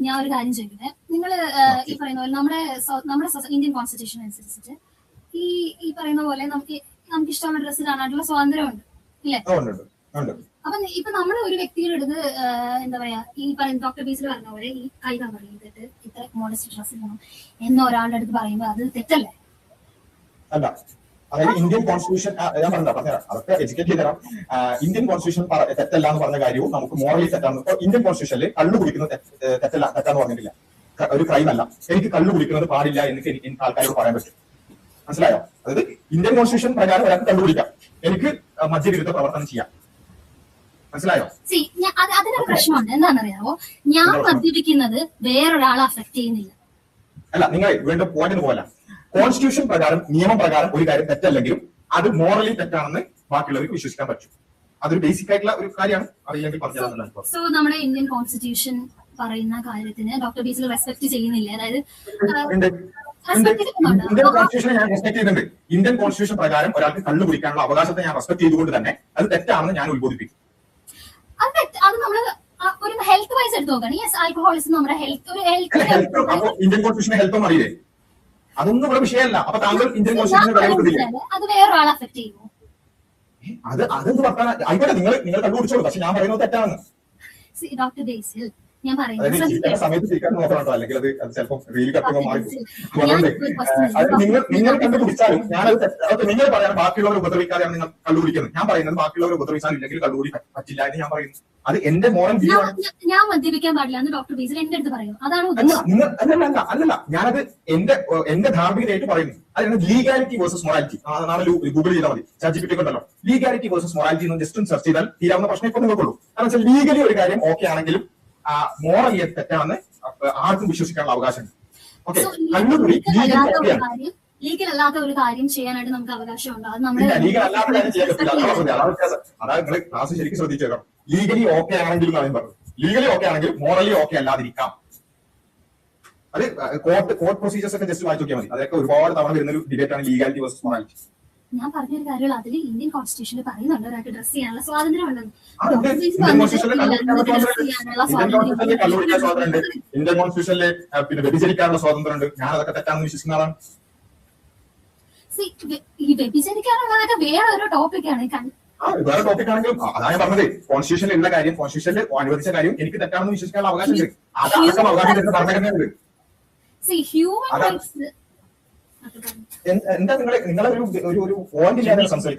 ഞാൻ ഒരു കാര്യം ചോദിക്കട്ടെ. നിങ്ങൾ ഈ പറയുന്ന പോലെ നമ്മുടെ ഇന്ത്യൻ കോൺസ്റ്റിറ്റ്യൂഷൻ അനുസരിച്ചിട്ട് ഈ പറയുന്ന പോലെ നമുക്ക് ഇഷ്ടമുള്ള ഡ്രസ്സ് കാണാനുള്ള സ്വാതന്ത്ര്യമുണ്ട് ഇല്ലേ? അപ്പൊ ഇപ്പൊ നമ്മൾ ഒരു വ്യക്തിയുടെ അടുത്ത് എന്താ പറയാ, ഈ പറയുന്ന ഡോക്ടർ ബീസിൽ പറഞ്ഞ പോലെ ഈ കൈ കവർ ചെയ്തിട്ട് ഇത്ര മോഡസ്റ്റ് ഡ്രസ് ഇടണം എന്ന ഒരാളുടെ അടുത്ത് പറയുമ്പോ അത് തെറ്റല്ലേ? അല്ല, അതായത് ഇന്ത്യൻ കോൺസ്റ്റിറ്റ്യൂഷൻ ഞാൻ പറഞ്ഞുതരാം, അതൊക്കെ എഡ്യൂക്കേറ്റ് ചെയ്ത് തരാം. ഇന്ത്യൻ കോൺസ്റ്റിറ്റ്യൂഷൻ തെറ്റല്ല എന്ന് പറഞ്ഞ കാര്യവും നമുക്ക് മോറലി തെറ്റാണ്. ഇപ്പൊ ഇന്ത്യൻ കോൺസ്റ്റിറ്റ്യൂഷനിൽ കള്ളു കുടിക്കുന്നത് തെറ്റാന്ന് പറഞ്ഞിട്ടില്ല, ഒരു ക്രൈം അല്ല. എനിക്ക് കള്ളു കുടിക്കുന്നത് പാടില്ല എന്ന് എനിക്ക് ആൾക്കാരോട് പറയാൻ പറ്റും. മനസ്സിലായോ? അതായത് ഇന്ത്യൻ കോൺസ്റ്റിറ്റ്യൂഷൻ പ്രകാരം ഒരാൾക്ക് കണ്ടുപിടിക്കാം, എനിക്ക് മദ്യവിരുദ്ധ പ്രവർത്തനം ചെയ്യാം. മനസ്സിലായോ? അതിനൊരു പ്രശ്നമുണ്ട്. എന്താണെന്നറിയാവോ, ഞാൻ മദ്യപിക്കുന്നത് വേറൊരാളെ അഫക്ട് ചെയ്യുന്നില്ല. അല്ല, നിങ്ങൾ വേണ്ട പോയിന്റ് പോലെ കോൺസ്റ്റിറ്റ്യൂഷൻ പ്രകാരം നിയമം പ്രകാരം ഒരു കാര്യം തെറ്റല്ലെങ്കിലും അത് മോറലി തെറ്റാണെന്ന് ബാക്കിയുള്ളവർക്ക് വിശ്വസിക്കാൻ പറ്റും. അതൊരു ബേസിക് ആയിട്ടുള്ള ഒരു കാര്യമാണ്. അറിയില്ലെങ്കിൽ പറഞ്ഞു. സോ നമ്മുടെ ഇന്ത്യൻ കോൺസ്റ്റിറ്റ്യൂഷൻ പറയുന്ന കാര്യത്തിന് ഡോക്ടർ ബീസിൽ റെസ്പെക്ട് ചെയ്യുന്നില്ല. അതായത് ഇന്ത്യൻ കോൺസ്റ്റിറ്റ്യൂഷനെ ഞാൻ റെസ്പെക്ട് ചെയ്തിട്ടുണ്ട്. ഇന്ത്യൻ കോൺസ്റ്റിറ്റ്യൂഷൻ പ്രകാരം ഒരാൾക്ക് കള്ളു കുടിക്കാനുള്ള അവകാശത്തെ ഞാൻ റെസ്പെക്ട് ചെയ്തുകൊണ്ട് തന്നെ അത് തെറ്റാണെന്ന് ഞാൻ ഉത്ബോധിപ്പിക്കും. അത് നമ്മള് ഒരു ഹെൽത്ത് വൈസ് എടുത്ത് നോക്കണം. യെസ്, ആൽക്കഹോളിസം നമ്മുടെ ഇന്ത്യൻ കോൺസ്റ്റിറ്റ്യൂഷനെ ഹെൽത്ത് അറിയില്ലേ? അതൊന്നും ഇവിടെ വിഷയമല്ല. അപ്പൊ താങ്കൾ ഇന്ത്യൻ കോൺസ്റ്റിറ്റ്യൂഷനെ അത് വേറൊരാളെ അഫക്ട് ചെയ്യുമോ? അതെന്ത് പറഞ്ഞാൽ ആയിക്കോട്ടെ, നിങ്ങൾ കണ്ടുപിടിച്ചോളൂ. പക്ഷെ ഞാൻ പറയുന്നത് തെറ്റാണ്. ഡോക്ടർ ബേസിൽ ഞാൻ പറയുന്നത് സമയത്ത് ചിരിക്കാൻ നോക്കണോ, അല്ലെങ്കിൽ അത് ചിലപ്പോൾ റീൽ കത്തുമ്പോൾ നിങ്ങൾ കണ്ടുപിടിച്ചാലും ഞാനത് നിങ്ങൾ പറയാൻ ബാക്കിയുള്ളവർ ഉപദ്രവിക്കാതെയാണ് നിങ്ങൾ കണ്ടുപിടിക്കുന്നത്. ഞാൻ പറയുന്നത് ബാക്കിയുള്ളവർ ഉപദ്രവിച്ചാലും ഇല്ലെങ്കിൽ കണ്ടുപിടി പറ്റില്ല എന്ന് ഞാൻ പറയുന്നു. അത് എന്റെ മോറൽ വ്യൂ ആണ്. ഞാൻ മദ്യപിക്കാൻ പാടില്ല എന്ന് ഡോക്ടർ ബേസിൽ എന്റെ അടുത്ത് പറയും. അതാണ് അല്ലല്ല, ഞാനത് എന്റെ ധാർമ്മികതയായിട്ട് പറയുന്നു. അതാണ് ലീഗാലിറ്റി വേഴ്സസ് മൊറാലിറ്റി. നാളെ ഗൂഗിൾ ചെയ്താൽ മതി, ChatGPT ഉണ്ടല്ലോ. ലീഗാലിറ്റി വേഴ്സസ് മൊറാലിറ്റി എന്ന് ജസ്റ്റ് സെർച്ച് ചെയ്താൽ തീരാവുന്ന പ്രശ്നം ഇപ്പൊ നിങ്ങൾക്കുള്ളൂ. കാരണം വെച്ചാൽ ലീഗലി ഒരു കാര്യം ഓക്കെ ആണെങ്കിലും മോറലി തെറ്റാണെന്ന് ആർക്കും വിശ്വസിക്കാനുള്ള അവകാശമുണ്ട്. ഓക്കെ, ലീഗൽ അല്ലാത്ത ഒരു കാര്യം ചെയ്യാനായിട്ട് നമുക്ക് അവകാശമുണ്ട്. ലീഗൽ അല്ലാത്ത കാര്യം ചെയ്യാൻ പറ്റില്ല. അതാണ് നിങ്ങൾ ക്ലാസ് ശരിക്കും ശ്രദ്ധിച്ചേക്കണം. ലീഗലി ഓക്കെ ആണെങ്കിലും ഞാൻ പറഞ്ഞു, ലീഗലി ഓക്കെ ആണെങ്കിലും മോറലി ഓക്കെ അല്ലാതിരിക്കാം. അത് കോർട്ട് പ്രൊസീജിയേഴ്സ് ഒക്കെ ജസ്റ്റ് വായിച്ചു നോക്കിയാൽ മതി. അതൊക്കെ ഒരുപാട് തവണ വരുന്ന ഒരു ഡിബേറ്റ് ആണ് ലീഗാലിറ്റി വേഴ്സസ് മൊറാലിറ്റി. ഞാൻ പറഞ്ഞൊരു കാര്യമുള്ള അതിൽ ഇന്ത്യൻ കോൺസ്റ്റിറ്റ്യൂഷനിൽ പറയുന്നുണ്ട് ഒരാൾക്ക് ഡ്രസ് ചെയ്യാനുള്ള സ്വാതന്ത്ര്യം ഉണ്ടെന്ന്. ഇന്ത്യൻ കോൺസ്റ്റിറ്റ്യൂഷനിൽ പിന്നെ വ്യഭിചരിക്കാനുള്ള സ്വാതന്ത്ര്യമുണ്ട്. ഞാൻ അതൊക്കെ തെറ്റാണെന്ന് വിശ്വസിക്കുന്ന ആളാണ്. ഈ വ്യഭിചരിക്കാനുള്ളതൊക്കെ വേറെ ഒരു ടോപ്പിക്കാണ്. വേറെ ടോപ്പിക് ആണെങ്കിലും അതാണ് ഞാൻ പറഞ്ഞത്. കോൺസ്റ്റിറ്റ്യൂഷനിൽ ഉള്ള കാര്യം, കോൺസ്റ്റിറ്റ്യൂഷനിൽ അനുവദിച്ച കാര്യം എനിക്ക് തെറ്റാണെന്ന് വിശ്വസിക്കാനുള്ള അവകാശമുണ്ട്. അതൊക്കെ അവകാശം തരുന്ന ഭരണഘടനയുണ്ട്. എന്താ നിങ്ങളെ ഒരു പോയിന്റ് ഇല്ലാതെ സംസാരിക്കുന്നത്?